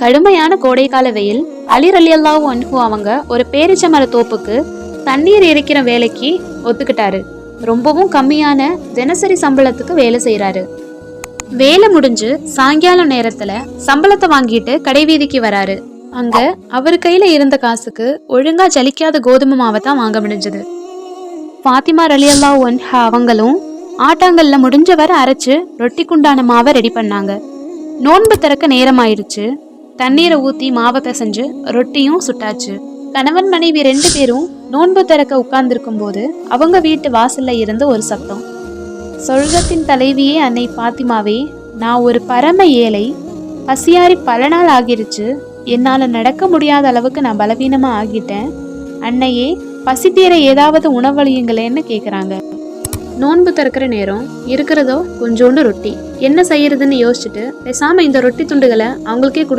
கடுமையான கோடைக்கால வெயில். அலி ரலியல்லாஹு அன்ஹு அவங்க ஒரு பேரிச்சமர தோப்புக்கு தண்ணீர் இறைக்கிற வேலைக்கு ஒத்துக்கிட்டாரு. ரொம்பவும் கம்மியான தினசரி சம்பளத்துக்கு வேலை செய்யறாரு. வேலை முடிஞ்சு சாயங்காலம் நேரத்துல சம்பளத்தை வாங்கிட்டு கடைவீதிக்கு வராரு. அங்க அவர் கையில இருந்த காசுக்கு ஒழுங்கா ஜலிக்காத கோதுமை மாவை தான் வாங்க முடிஞ்சது. ஃபாத்திமா ரலியல்லாஹு அன்ஹா அவங்களும் ஆட்டாங்கல்ல முடிஞ்ச வரை அரைச்சு ரொட்டிக்குண்டான மாவை ரெடி பண்ணாங்க. நோன்பு திறக்க நேரம் ஆயிடுச்சு. தண்ணீரை ஊத்தி மாவை பிசைஞ்சு ரொட்டியும் சுட்டாச்சு. கணவன் மனைவி 2 பேரும் நோன்பு திறக்க உட்கார்ந்துருக்கும் போது அவங்க வீட்டு வாசல்ல இருந்து ஒரு சத்தம். சொர்க்கத்தின் தலைவியே அன்னை பாத்திமாவே, நான் ஒரு பரம ஏழை, பசியாரி பல நாள் ஆகிருச்சு, என்னால நடக்க முடியாத அளவுக்கு நான் பலவீனமா ஆகிட்டேன், அன்னையே பசி தீர ஏதாவது உணவளியுங்களேன்னு கேக்குறாங்க. நோன்பு திறக்கிற நேரம், இருக்கிறதோ கொஞ்சோண்டு ரொட்டி. என்ன செய்யறதுன்னு யோசிச்சுட்டு பேசாம இந்த ரொட்டி துண்டுகளை அவங்களுக்கே